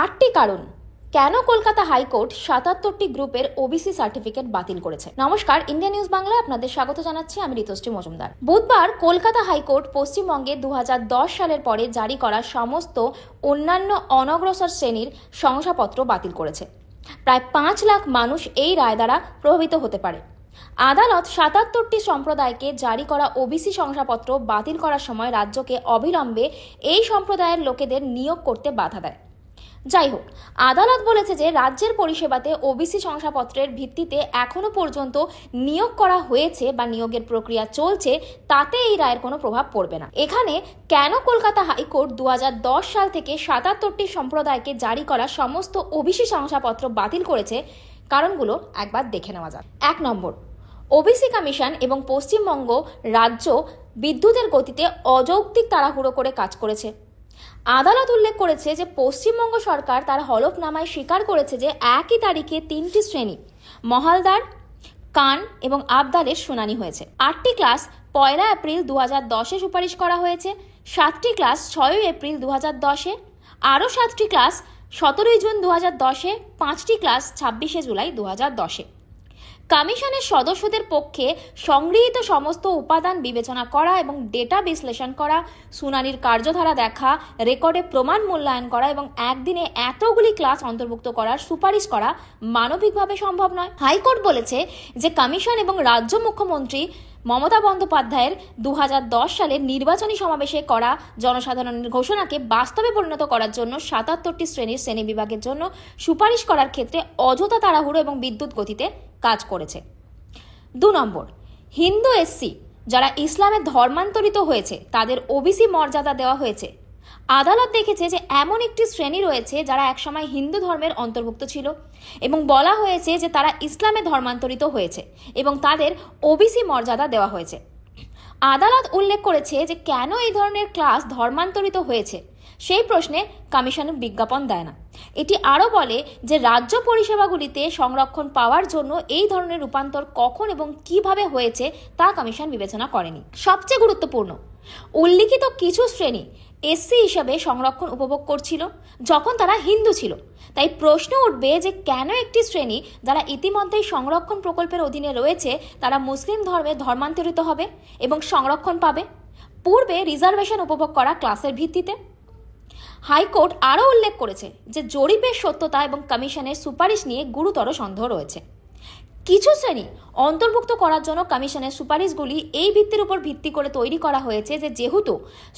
আটটি কারণ কেন কলকাতা হাইকোর্ট ৭৭টি গ্রুপের ওবিসি সার্টিফিকেট বাতিল করেছে। নমস্কার, ইন্ডিয়া নিউজ বাংলায় আপনাদের স্বাগত জানাচ্ছি। আমি ঋতুশ্রী মজুমদার। বুধবার কলকাতা হাইকোর্ট পশ্চিমবঙ্গে ২০১০ সালের পরে জারি করা সমস্ত অন্যান্য অনগ্রসর শ্রেণীর শংসাপত্র বাতিল করেছে। প্রায় ৫ লাখ মানুষ এই রায় দ্বারা প্রভাবিত হতে পারে। আদালত ৭৭টি সম্প্রদায়কে জারি করা ওবিসি শংসাপত্র বাতিল করার সময় রাজ্যকে অবিলম্বে এই সম্প্রদায়ের লোকেদের নিয়োগ করতে বাধা দেয়। যাই হোক, আদালত বলেছে যে রাজ্যের পরিষেবাতে ওবিসি শংসাপত্রের ভিত্তিতে এখনো পর্যন্ত নিয়োগ করা হয়েছে বা নিয়োগের প্রক্রিয়া চলছে, তাতে এই রায়ের কোনো প্রভাব পড়বে না। এখানে কেন কলকাতা হাইকোর্ট ২০১০ সাল থেকে ৭৭টি সম্প্রদায়কে জারি করা সমস্ত ওবিসি শংসাপত্র বাতিল করেছে, কারণগুলো একবার দেখে নেওয়া যাক। ১ নম্বর, ওবিসি কমিশন এবং পশ্চিমবঙ্গ রাজ্য বিদ্যুতের গতিতে অযৌক্তিক তাড়াহুড়ো করে কাজ করেছে। আদালত উল্লেখ করেছে যে পশ্চিমবঙ্গ সরকার তার হলফনামায় স্বীকার করেছে যে একই তারিখে ৩টি শ্রেণী মহালদার, কান এবং আবদালের শুনানি হয়েছে। 8টি ক্লাস ১ এপ্রিল ২০১০-এ সুপারিশ করা হয়েছে, 7টি ক্লাস ৬ এপ্রিল ২০১০-এ, আরও 7টি ক্লাস ১৭ জুন ২০১০-এ, 5টি ক্লাস ২৬ জুলাই ২০১০-এ। কমিশনের সদস্যদের পক্ষে সংগৃহীত সমস্ত উপাদান বিবেচনা করা এবং ডেটা বিশ্লেষণ করা, শুনানির কার্যধারা দেখা, রেকর্ডে প্রমাণ মূল্যায়ন করা এবং একদিনে এতগুলি ক্লাস অন্তর্ভুক্ত করার সুপারিশ করা মানবিকভাবে সম্ভব নয়। হাইকোর্ট বলেছে যে কমিশন এবং রাজ্য মুখ্যমন্ত্রী মমতা বন্দ্যোপাধ্যায়ের ২০১০ সালের নির্বাচনী সমাবেশে করা জনসাধারণের ঘোষণাকে বাস্তবে পরিণত করার জন্য ৭৭টি শ্রেণীর শ্রেণীবিভাগের জন্য সুপারিশ করার ক্ষেত্রে অযথা তাড়াহুড়ো এবং বিদ্যুৎ গতিতে কাজ করেছে। ২ নম্বর, হিন্দু এসসি যারা ইসলামে ধর্মান্তরিত হয়েছে তাদের ওবিসি মর্যাদা দেওয়া হয়েছে। আদালত দেখেছে যে এমন একটি শ্রেণী রয়েছে যারা একসময় হিন্দু ধর্মের অন্তর্ভুক্ত ছিল এবং বলা হয়েছে যে তারা ইসলামে ধর্মান্তরিত হয়েছে এবং তাদের ওবিসি মর্যাদা দেওয়া হয়েছে। আদালত উল্লেখ করেছে যে কেন এই ধরনের ক্লাস ধর্মান্তরিত হয়েছে সেই প্রশ্নে কমিশনের বিজ্ঞাপন দেয় না। এটি আরও বলে যে রাজ্য পরিষেবাগুলিতে সংরক্ষণ পাওয়ার জন্য এই ধরনের রূপান্তর কখন এবং কিভাবে হয়েছে তা কমিশন বিবেচনা করেনি। সবচেয়ে গুরুত্বপূর্ণ, উল্লিখিত কিছু শ্রেণী এসসি হিসাবে সংরক্ষণ উপভোগ করছিল যখন তারা হিন্দু ছিল। তাই প্রশ্ন উঠবে যে কেন একটি শ্রেণী যারা ইতিমধ্যেই সংরক্ষণ প্রকল্পের অধীনে রয়েছে তারা মুসলিম ধর্মে ধর্মান্তরিত হবে এবং সংরক্ষণ পাবে পূর্বে রিজার্ভেশন উপভোগ করা ক্লাসের ভিত্তিতে। হাইকোর্ট আরও উল্লেখ করেছে যে জরিপের সত্যতা এবং কমিশনের সুপারিশ নিয়ে গুরুতর সন্দেহ রয়েছে। কিছু শ্রেণী অন্তর্ভুক্ত করার জন্য কমিশনের সুপারিশগুলি এই ভিত্তির উপর ভিত্তি করে তৈরি করা হয়েছে যে যেহেতু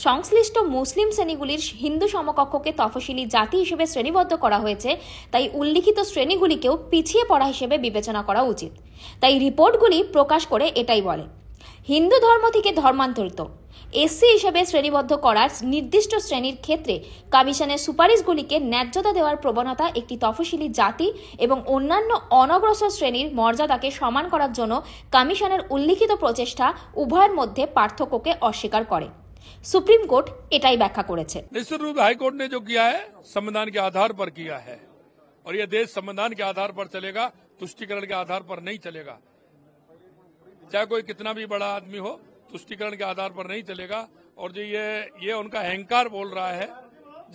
সংশ্লিষ্ট মুসলিম শ্রেণীগুলির হিন্দু সমকক্ষকে তফসিলি জাতি হিসেবে শ্রেণীবদ্ধ করা হয়েছে, তাই উল্লিখিত শ্রেণীগুলিকেও পিছিয়ে পড়া হিসেবে বিবেচনা করা উচিত। তাই রিপোর্টগুলি প্রকাশ করে এটাই বলে, হিন্দু ধর্ম থেকে ধর্মান্তরিত এসসি হিসেবে শ্রেণীবদ্ধ করার নির্দিষ্ট শ্রেণীর ক্ষেত্রে কমিশনের সুপারিশগুলিকে ন্যায্যতা দেওয়ার প্রবণতা একটি তফসিলি জাতি এবং অন্যান্য অনগ্রসর শ্রেণীর মর্যাদাকে সমান করার জন্য কমিশনের উল্লিখিত প্রচেষ্টা উভয়ের মধ্যে পার্থক্যকে অস্বীকার করে। সুপ্রিম কোর্ট এটাই ব্যাখ্যা করেছে। निश्चित रूप से हाईकोर्ट ने जो किया है संविधान के आधार पर किया है और यह देश संविधान के आधार पर चलेगा, तुष्टीकरण के आधार पर नहीं चलेगा। चाहे कोई कितना भी बड़ा आदमी हो, तुष्टीकरण के आधार पर नहीं चलेगा। और जो ये उनका अहंकार बोल रहा है,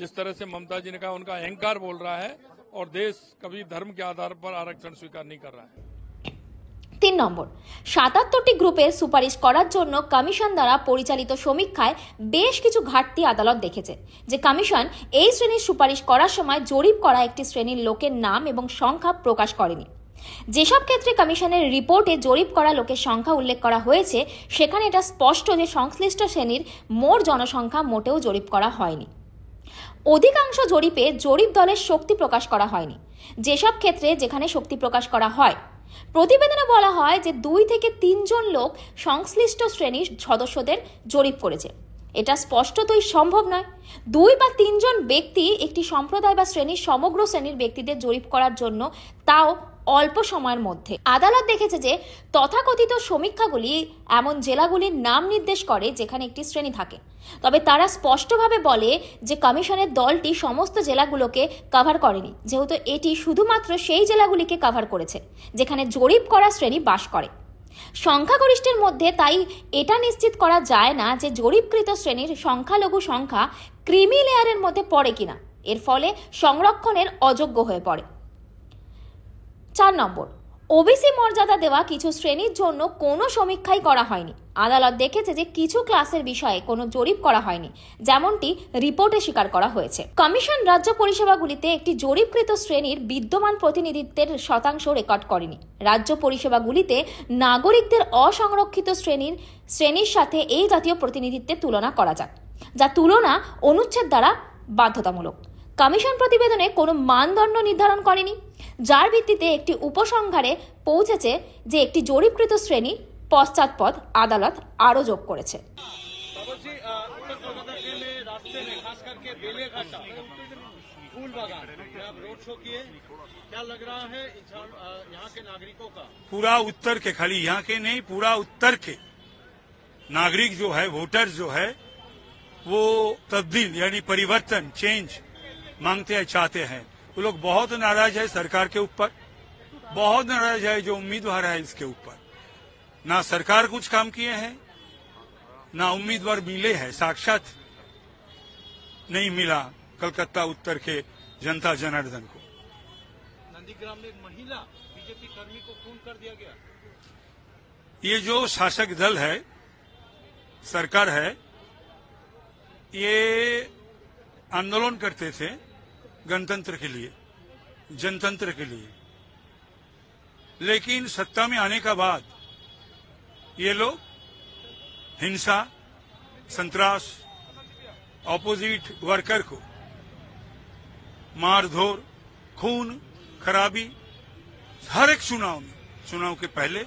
जिस तरह से ममता जी ने कहा उनका अहंकार बोल रहा है, और देश कभी धर्म के आधार पर आरक्षण स्वीकार नहीं कर रहा है। ৩ নম্বর, ৭৭টি গ্রুপের সুপারিশ করার জন্য কমিশন দ্বারা পরিচালিত সমীক্ষায় বেশ কিছু ঘাটতি আদালত দেখেছে। যে কমিশন এই শ্রেণীর সুপারিশ করার সময় জরিপ করা একটি শ্রেণীর লোকের নাম এবং সংখ্যা প্রকাশ করেনি। যেসব ক্ষেত্রে কমিশনের রিপোর্টে জরিপ করা লোকের সংখ্যা উল্লেখ করা হয়েছে সেখানে এটা স্পষ্ট যে সংশ্লিষ্ট শ্রেণীর মোট জনসংখ্যা মোটেও জরিপ করা হয়নি। অধিকাংশ জরিপে জরিপ দলের শক্তি প্রকাশ করা হয়নি। যেসব ক্ষেত্রে যেখানে শক্তি প্রকাশ করা হয়, প্রতিবেদনে বলা হয় যে 2 থেকে 3 জন লোক সংশ্লিষ্ট শ্রেণীর সদস্যদের জরিপ করেছে। এটা স্পষ্টতই সম্ভব নয়। 2 বা 3 জন ব্যক্তি একটি সম্প্রদায় বা শ্রেণীর সমগ্র শ্রেণীর ব্যক্তিদের জরিপ করার জন্য, তাও অল্প সময়ের মধ্যে। আদালত দেখেছে যে তথাকথিত সমীক্ষাগুলি এমন জেলাগুলির নাম নির্দেশ করে যেখানে একটি শ্রেণী থাকে, তবে তারা স্পষ্টভাবে বলে যে কমিশনের দলটি সমস্ত জেলাগুলোকে কভার করেনি, যেহেতু এটি শুধুমাত্র সেই জেলাগুলিকে কভার করেছে যেখানে জরিপ করা শ্রেণী বাস করে। সংখ্যাগরিষ্ঠের মধ্যে তাই এটা নিশ্চিত করা যায় না যে জরিপকৃত শ্রেণীর সংখ্যালঘু সংখ্যা ক্রিমি লেয়ারের মধ্যে পড়ে কিনা এর ফলে সংরক্ষণের অযোগ্য হয়ে পড়ে। 4 নম্বর, ওবিসি মর্যাদা দেওয়া কিছু শ্রেণীর জন্য কোনো সমীক্ষাই করা হয়নি। আদালত দেখেছে যে কিছু ক্লাসের বিষয়ে কোনো জরিপ করা হয়নি, যেমনটি রিপোর্টে স্বীকার করা হয়েছে। কমিশন রাজ্য পরিষেবাগুলিতে একটি জরিপকৃত শ্রেণীর বিদ্যমান প্রতিনিধিত্বের শতাংশ রেকর্ড করেনি। রাজ্য পরিষেবাগুলিতে নাগরিকদের অসংরক্ষিত শ্রেণীর সাথে এই জাতীয় প্রতিনিধিত্বের তুলনা করা যায়, যা তুলনা অনুচ্ছেদ দ্বারা বাধ্যতামূলক। কমিশন প্রতিবেদনে কোনো মানদণ্ড নির্ধারণ করেনি, যার ভিত্তিতে একটি উপসংহারে পৌঁছেছে যে একটি জরিপকৃত শ্রেণী পশ্চাৎপদ আদালত আরও যোগ করেছে। पूरा उत्तर के, खाली यहाँ के नहीं, पूरा उत्तर के नागरिक जो है, वोटर जो है, वो तब्दील यानी परिवर्तन, चेंज मांगते हैं, चाहते हैं। वो लोग बहुत नाराज है सरकार के ऊपर, बहुत नाराज है जो उम्मीदवार है इसके ऊपर। ना सरकार कुछ काम किए हैं, ना उम्मीदवार मिले हैं, साक्षात नहीं मिला कलकत्ता उत्तर के जनता जनार्दन को। नंदीग्राम में एक महिला बीजेपी कर्मी को खून कर दिया गया। ये जो शासक दल है, सरकार है, ये आंदोलन करते थे गणतंत्र के लिए, जनतंत्र के लिए, लेकिन सत्ता में आने का बाद ये लोग हिंसा, संत्रास, ऑपोजिट वर्कर को मारधोर, खून खराबी हर एक चुनाव में, चुनाव के पहले,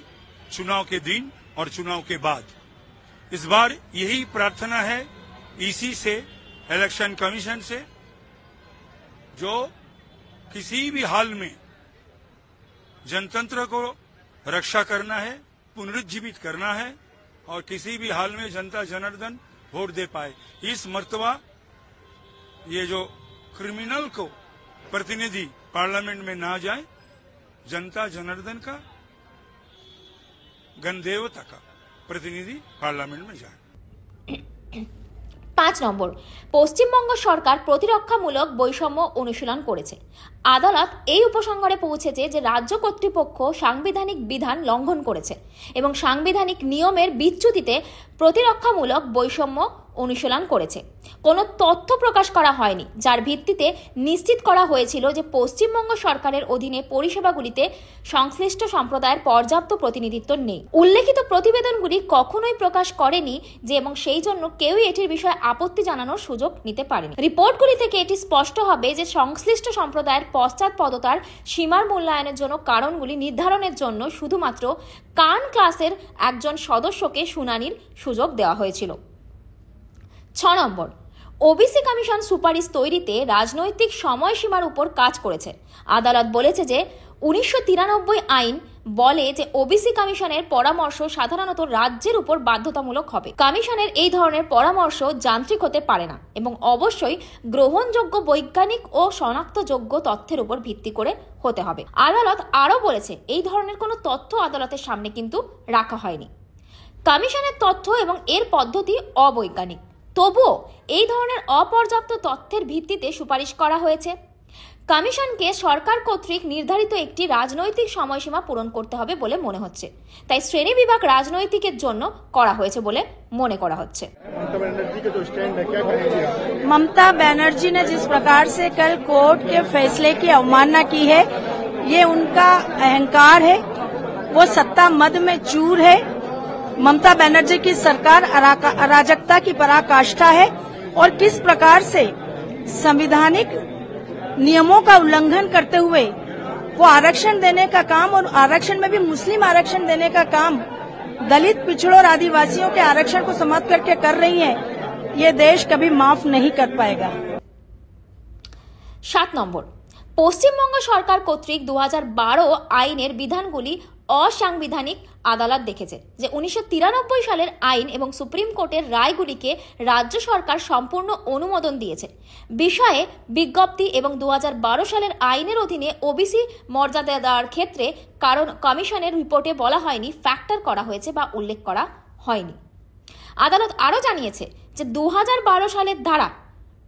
चुनाव के दिन और चुनाव के बाद। इस बार यही प्रार्थना है ईसी से, इलेक्शन कमीशन से, जो किसी भी हाल में जनतंत्र को रक्षा करना है, पुनरुज्जीवित करना है और किसी भी हाल में जनता जनार्दन वोट दे पाए। इस मर्तबा ये जो क्रिमिनल को प्रतिनिधि पार्लियामेंट में ना जाए, जनता जनार्दन का, गणदेवता का प्रतिनिधि पार्लियामेंट में जाए। 5 নম্বর, পশ্চিমবঙ্গ সরকার প্রতিরক্ষামূলক বৈষম্য অনুশীলন করেছে। আদালত এই উপসংহারে পৌঁছেছে যে রাজ্য কর্তৃপক্ষ সাংবিধানিক বিধান লঙ্ঘন করেছে এবং সাংবিধানিক নিয়মের বিচ্যুতিতে প্রতিরক্ষামূলক বৈষম্য অনুশীলন করেছে। কোনো তথ্য প্রকাশ করা হয়নি, যার ভিত্তিতে নিশ্চিত করা হয়েছিল যে পশ্চিমবঙ্গ সরকারের অধীনে পরিষেবাগুলিতে সংশ্লিষ্ট সম্প্রদায়ের পর্যাপ্ত প্রতিনিধিত্ব নেই। উল্লেখিত প্রতিবেদনগুলি কখনোই প্রকাশ করেনি যে এবং সেই জন্য কেউই এটির বিষয়ে আপত্তি জানানোর সুযোগ নিতে পারেনি। রিপোর্টগুলি থেকে এটি স্পষ্ট হবে যে সংশ্লিষ্ট সম্প্রদায়ের পশ্চাৎপদতার সীমার মূল্যায়নের জন্য কারণগুলি নির্ধারণের জন্য শুধুমাত্র কান ক্লাসের একজন সদস্যকে শুনানির সুযোগ দেওয়া হয়েছিল। 6 নম্বর, ওবিসি কমিশন সুপারিশ তৈরিতে রাজনৈতিক সময়সীমার উপর কাজ করেছে। আদালত বলেছে যে 1993 আইন বলে যে ওবিসি কমিশনের পরামর্শ সাধারণত রাজ্যের উপর বাধ্যতামূলক হবে। কমিশনের এই ধরনের পরামর্শ যান্ত্রিক হতে পারে না এবং অবশ্যই গ্রহণযোগ্য বৈজ্ঞানিক ও শনাক্তযোগ্য তথ্যের উপর ভিত্তি করে হতে হবে। আদালত আরও বলেছে এই ধরনের কোনো তথ্য আদালতের সামনে কিন্তু রাখা হয়নি। কমিশনের তথ্য এবং এর পদ্ধতি অবৈজ্ঞানিক, তবুও এই ধরনের অপর্যাপ্ত তথ্যের ভিত্তিতে সুপারিশ করা হয়েছে। কমিশনকে সরকার কর্তৃক নির্ধারিত একটি রাজনৈতিক সময়সীমা পূরণ করতে হবে বলে মনে হচ্ছে, তাই শ্রেণী বিভাগ রাজনৈতিকের জন্য করা হয়েছে বলে মনে করা হচ্ছে। ममता बनर्जी ने जिस प्रकार से कल कोर्ट के फैसले की अवमानना की है, ये उनका अहंकार है, वो सत्ता मद में चूर है। ममता बनर्जी की सरकार अराजकता की पराकाष्ठा है और किस प्रकार से संवैधानिक नियमों का उल्लंघन करते हुए वो आरक्षण देने का काम, और आरक्षण में भी मुस्लिम आरक्षण देने का काम दलित, पिछड़ों और आदिवासियों के आरक्षण को समाप्त करके कर रही हैं, ये देश कभी माफ नहीं कर पाएगा। 7 নম্বর, পশ্চিমবঙ্গ সরকার কর্তৃক 2012 আইনের বিধানগুলি অসাংবিধানিক। আদালত দেখেছে যে 1993 সালের আইন এবং সুপ্রিম কোর্টের রায়গুলিকে রাজ্য সরকার সম্পূর্ণ অনুমোদন দিয়েছে। বিষয়ে বিজ্ঞপ্তি এবং 2012 সালের আইনের অধীনে ওবিসি মর্যাদা দেওয়ার ক্ষেত্রে কারণ কমিশনের রিপোর্টে বলা হয়নি, ফ্যাক্টর করা হয়েছে বা উল্লেখ করা হয়নি। আদালত আরও জানিয়েছে যে 2012 সালের ধারা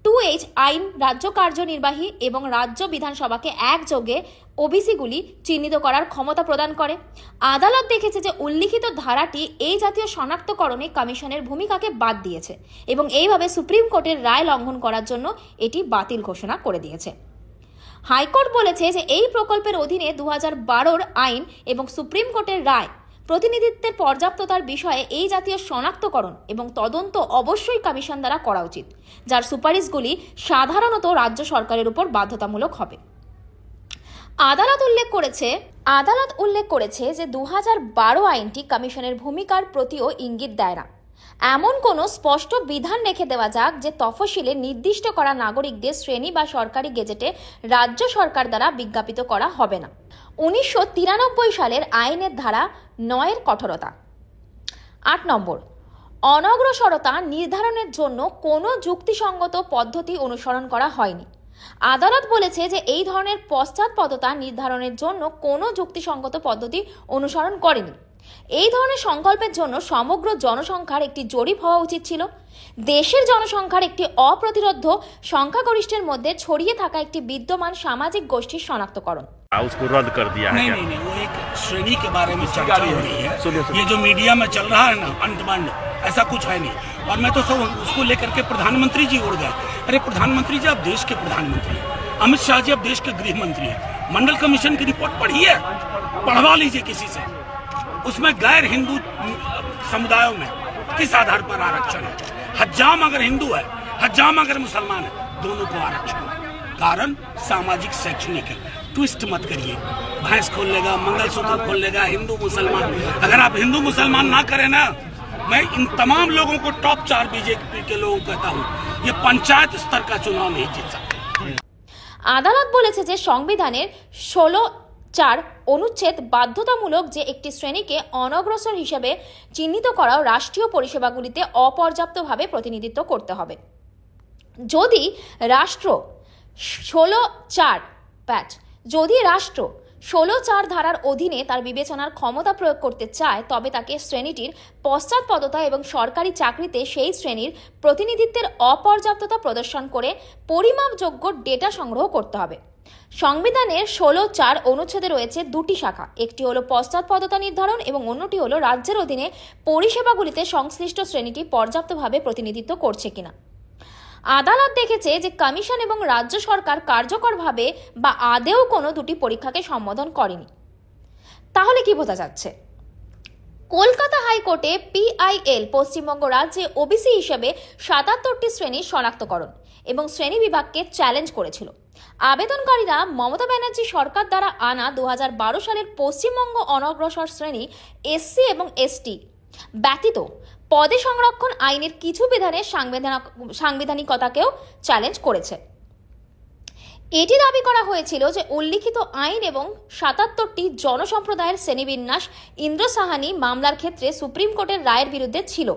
2H আইন রাজ্য কার্যনির্বাহী এবং রাজ্য বিধানসভাকে একযোগে ওবিসিগুলি চিহ্নিত করার ক্ষমতা প্রদান করে। আদালত দেখেছে যে উল্লিখিত ধারাটি এই জাতীয় শনাক্তকরণে কমিশনের ভূমিকাকে বাদ দিয়েছে এবং এইভাবে সুপ্রিম কোর্টের রায় লঙ্ঘন করার জন্য এটি বাতিল ঘোষণা করে দিয়েছে। হাইকোর্ট বলেছে যে এই প্রকল্পের অধীনে 2012 আইন এবং সুপ্রিম কোর্টের রায় প্রতিনিধিত্বের পর্যাপ্ততার বিষয়ে এই জাতীয় শনাক্তকরণ এবং তদন্ত অবশ্যই কমিশন দ্বারা করা উচিত, যার সুপারিশগুলি সাধারণত রাজ্য সরকারের উপর বাধ্যতামূলক হবে। আদালত উল্লেখ করেছে যে 2012 আইনটি কমিশনের ভূমিকার প্রতিও ইঙ্গিত দেয় না। এমন কোনো স্পষ্ট বিধান রেখে দেওয়া যাক যে তফসিলে নির্দিষ্ট করা নাগরিকদের শ্রেণী বা সরকারি গেজেটে রাজ্য সরকার দ্বারা বিজ্ঞাপিত করা হবে না। 1993 সালের আইনের ধারা 9 কঠোরতা। 8 নম্বর, অনগ্রসরতা নির্ধারণের জন্য কোনো যুক্তিসঙ্গত পদ্ধতি অনুসরণ করা হয়নি। আদালত বলেছে যে এই ধরনের পশ্চাৎপদতা নির্ধারণের জন্য কোনো যুক্তিসঙ্গত পদ্ধতি অনুসরণ করেনি। এই ধরনের সংকল্পের জন্য সমগ্র জনসংখ্যার একটি জরিপ হওয়া উচিত ছিল। দেশের জনসংখ্যার একটি অপ্রতিরোধ্য সংখ্যাগরিষ্ঠের মধ্যে ছড়িয়ে থাকা একটি বিদ্যমান সামাজিক গোষ্ঠীর শনাক্তকরণ। उसको रद्द कर दिया है। नहीं, वो एक श्रेणी के बारे में चर्चा हो रही है। ये जो मीडिया में चल रहा है ना अंडमान, ऐसा कुछ है नहीं। और मैं तो सब उसको लेकर के प्रधानमंत्री जी उड़ गए। अरे प्रधानमंत्री जी, आप देश के प्रधानमंत्री हैं। अमित शाह जी, आप देश के गृह मंत्री हैं। मंडल कमीशन की रिपोर्ट पढ़ी है, पढ़वा लीजिए किसी से। उसमें गैर हिंदू समुदायों में किस आधार पर आरक्षण है? हज्जाम अगर हिंदू है, हज्जाम अगर मुसलमान है, दोनों को आरक्षण है। कारण सामाजिक शैक्षणिक है। ट्विस्ट मत करिए, भैंस खोल लेगा, मंगलसूत्र खोल लेगा, हिंदू मुसलमान। अगर आप हिंदू मुसलमान ना करें ना, मैं इन तमाम लोगों को टॉप 4 बीजेपी के लोगों को कहता हूँ, ये पंचायत स्तर का चुनाव नहीं जीत सकते। আদালত বলেছে যে সংবিধানের 16(4) অনুচ্ছেদ বাধ্যতামূলক যে একটি শ্রেণীকে অনগ্রসর হিসেবে চিহ্নিত করাও রাষ্ট্রীয় পরিষেবাগুলিতে অপর্যাপ্তভাবে প্রতিনিধিত্ব করতে হবে। যদি রাষ্ট্র 16(4) ধারার অধীনে তার বিবেচনার ক্ষমতা প্রয়োগ করতে চায়, তবে তাকে শ্রেণীটির পশ্চাৎপদতা এবং সরকারি চাকরিতে সেই শ্রেণীর প্রতিনিধিত্বের অপর্যাপ্ততা প্রদর্শন করে পরিমাপযোগ্য ডেটা সংগ্রহ করতে হবে। সংবিধানের 16(4) অনুচ্ছেদে রয়েছে 2টি শাখা, একটি হলো পশ্চাৎপদতা নির্ধারণ এবং অন্যটি হলো রাজ্যের অধীনে পরিষেবাগুলিতে সংশ্লিষ্ট শ্রেণীটি পর্যাপ্তভাবে প্রতিনিধিত্ব করছে কিনা। আদালত দেখেছে যে কমিশন এবং রাজ্য সরকার কার্যকরভাবে বা আদেও কোনো দুটি পরীক্ষাকে সম্বোধন করেনি। তাহলে কি বোঝা যাচ্ছে? কলকাতা হাইকোর্টে PIL পশ্চিমবঙ্গ রাজ্যে ওবিসি হিসেবে 77টি শ্রেণীর শনাক্তকরণ এবং শ্রেণী বিভাগকে চ্যালেঞ্জ করেছিল। আবেদনকারীরা মমতা ব্যানার্জি সরকার দ্বারা আনা 2012 সালের পশ্চিমবঙ্গ অনগ্রসর শ্রেণী SC এবং ST ব্যতীত পদে সংরক্ষণ আইনের কিছু বিধানের সাংবিধানিকতাকেও চ্যালেঞ্জ করেছে। এটি দাবি করা হয়েছিল যে উল্লিখিত আইন এবং 77টি জনসম্প্রদায়ের শ্রেণীবিন্যাস ইন্দ্র সাহানি মামলার ক্ষেত্রে সুপ্রিম কোর্টের রায়ের বিরুদ্ধে ছিল,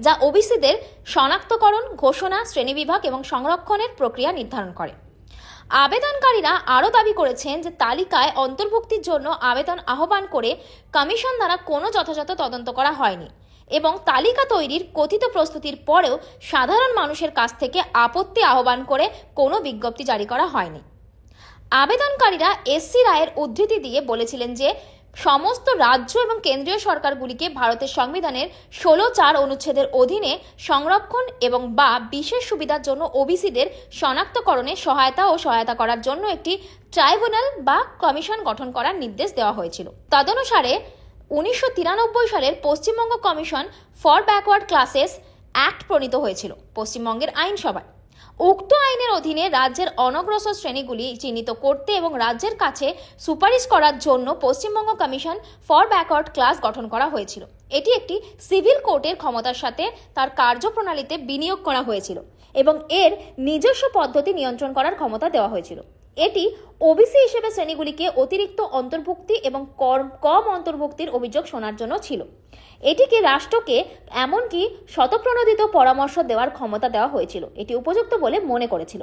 যা ওবিসিদের শনাক্তকরণ, ঘোষণা, শ্রেণীবিভাগ এবং সংরক্ষণের প্রক্রিয়া নির্ধারণ করে। আবেদনকারীরা আরও দাবি করেছেন যে তালিকায় অন্তর্ভুক্তির জন্য আবেদন আহ্বান করে কমিশন দ্বারা কোনো যথাযথ তদন্ত করা হয়নি এবং তালিকা তৈরির কথিত প্রস্তুতির পরেও সাধারণ মানুষের কাছ থেকে আপত্তি আহ্বান করে কোনো বিজ্ঞপ্তি জারি করা হয়নি। আবেদনকারীরা SC রায়ের উদ্ধৃতি দিয়ে বলেছিলেন যে সমস্ত রাজ্য এবং কেন্দ্রীয় সরকারগুলিকে ভারতের সংবিধানের 16(4) অনুচ্ছেদের অধীনে সংরক্ষণ এবং বা বিশেষ সুবিধার জন্য ওবিসিদের শনাক্তকরণে সহায়তা করার জন্য একটি ট্রাইব্যুনাল বা কমিশন গঠন করার নির্দেশ দেওয়া হয়েছিল। তদনুসারে 1993 সালের Paschimbanga commission for backward classes act প্রণীত হয়েছিল পশ্চিমবঙ্গের আইনসভায়। উক্ত আইনের অধীনে রাজ্যের অনগ্রসর শ্রেণীগুলি চিহ্নিত করতে এবং রাজ্যের কাছে সুপারিশ করার জন্য Paschimbanga commission for backward class গঠন করা হয়েছিল। এটি একটি সিভিল কোর্টের ক্ষমতার সাথে তার কার্যপ্রণালীতে বিনিয়োগ করা হয়েছিল এবং এর নিজস্ব পদ্ধতি নিয়ন্ত্রণ করার ক্ষমতা দেওয়া হয়েছিল। এটি ওবিসি হিসেবে শ্রেণীগুলিকে অতিরিক্ত অন্তর্ভুক্তি এবং কম অন্তর্ভুক্তির অভিযোগ শোনার জন্য ছিল। এটিকে রাষ্ট্রকে এমনকি স্বতঃপ্রণোদিত পরামর্শ দেওয়ার ক্ষমতা দেওয়া হয়েছিল। এটি উপযুক্ত বলে মনে করেছিল।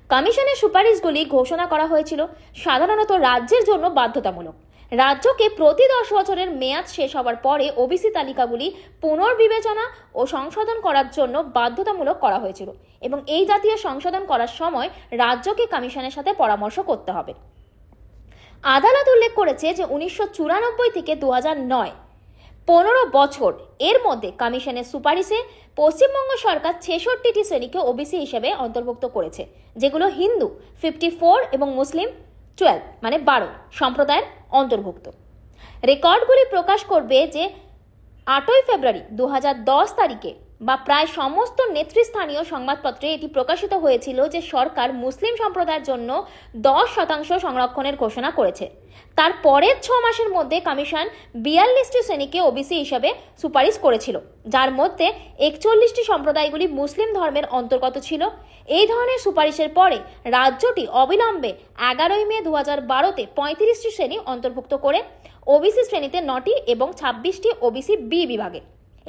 কমিশনের সুপারিশগুলি ঘোষণা করা হয়েছিল সাধারণত রাজ্যের জন্য বাধ্যতামূলক। রাজ্যকে প্রতি 10 বছরের মেয়াদ শেষ হওয়ার পরে ওবিসি তালিকাগুলি পুনর্বিবেচনা ও সংশোধন করার জন্য বাধ্যতামূলক করা হয়েছিল এবং এই জাতীয় সংশোধন করার সময় রাজ্যকে কমিশনের সাথে পরামর্শ করতে হবে। আদালত উল্লেখ করেছে যে 1994 থেকে 2009 15 বছর এর মধ্যে কমিশনের সুপারিশে পশ্চিমবঙ্গ সরকার 66টি শ্রেণীকে ওবিসি হিসেবে অন্তর্ভুক্ত করেছে, যেগুলো হিন্দু 54 এবং মুসলিম 12 মানে 12 সম্প্রদায়ের অন্তর্ভুক্ত। রেকর্ডগুলি প্রকাশ করবে যে 8 ফেব্রুয়ারি 2010 তারিখে বা প্রায় সমস্ত নেতৃস্থানীয় সংবাদপত্রে এটি প্রকাশিত হয়েছিল যে সরকার মুসলিম সম্প্রদায়ের জন্য 10% সংরক্ষণের ঘোষণা করেছে। তার পরের 6 মাসের মধ্যে কমিশন 42টি শ্রেণীকে ওবিসি হিসেবে সুপারিশ করেছিল, যার মধ্যে 41টি সম্প্রদায়গুলি মুসলিম ধর্মের অন্তর্গত ছিল। এই ধরনের সুপারিশের পরে রাজ্যটি অবিলম্বে 11 মে 2012-তে 35টি শ্রেণী অন্তর্ভুক্ত করে ওবিসি শ্রেণীতে 9টি এবং 26টি ওবিসি বি বিভাগে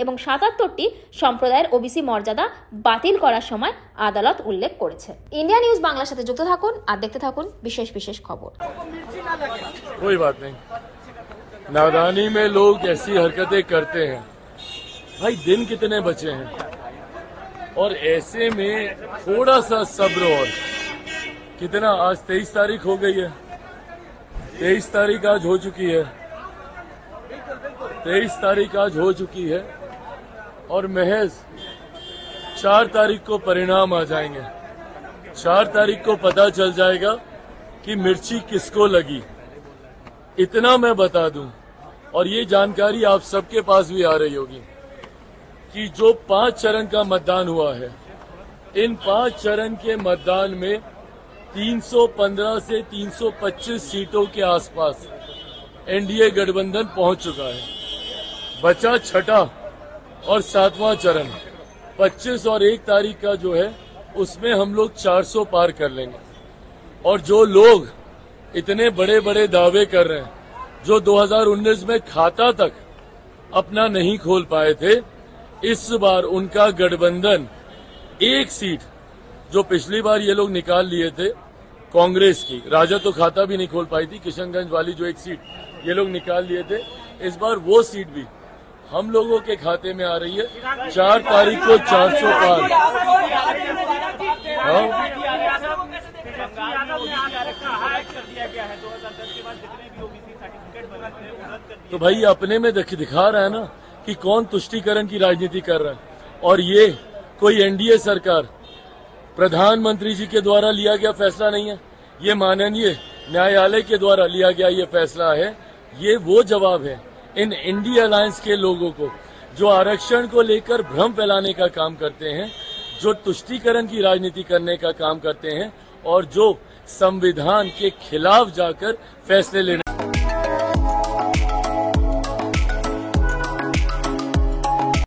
এবং 77টি সম্প্রদায়ের ওবিসি মর্যাদা বাতিল করার সময় আদালত উল্লেখ করেছে। ইন্ডিয়া নিউজ বাংলার সাথে যুক্ত থাকুন আর দেখতে থাকুন বিশেষ বিশেষ খবর। कोई बात नहीं, नादानी में लोग ऐसी हरकतें करते हैं। भाई दिन कितने बचे हैं और ऐसे में थोड़ा सा सब्र। और कितना आज 23 तारीख हो गई है, 23 तारीख आज हो चुकी है, 23 तारीख आज हो चुकी है और महज 4 तारीख को परिणाम आ जाएंगे। 4 तारीख को पता चल जाएगा कि मिर्ची किसको लगी। इतना मैं बता दूं, और ये जानकारी आप सबके पास भी आ रही होगी कि जो 5 चरण का मतदान हुआ है, इन 5 चरण के मतदान में 315 से 325 सीटों के आसपास एनडीए गठबंधन पहुंच चुका है। बचा 6ठा और 7वां चरण 25 और 1 तारीख का जो है उसमें हम लोग 400 पार कर लेंगे। और जो लोग इतने बड़े बड़े दावे कर रहे हैं, जो 2019 में खाता तक अपना नहीं खोल पाए थे, इस बार उनका गठबंधन 1 सीट जो पिछली बार ये लोग निकाल लिए थे कांग्रेस की, राजद तो खाता भी नहीं खोल पाई थी, किशनगंज वाली जो 1 सीट ये लोग निकाल लिए थे, इस बार वो सीट भी हम लोगों के खाते में आ रही है। 4 तारीख को 400 पार। तो भाई अपने में दिखा रहा है ना कि कौन तुष्टीकरण की राजनीति कर रहा है। और ये कोई एनडीए सरकार प्रधानमंत्री जी के द्वारा लिया गया फैसला नहीं है, ये माननीय न्यायालय के द्वारा लिया गया ये फैसला है। ये वो जवाब है इन इंडिया अलायंस के लोगों को जो आरक्षण को लेकर भ्रम फैलाने का काम करते हैं, जो तुष्टीकरण की राजनीति करने का काम करते हैं और जो संविधान के खिलाफ जाकर फैसले लेने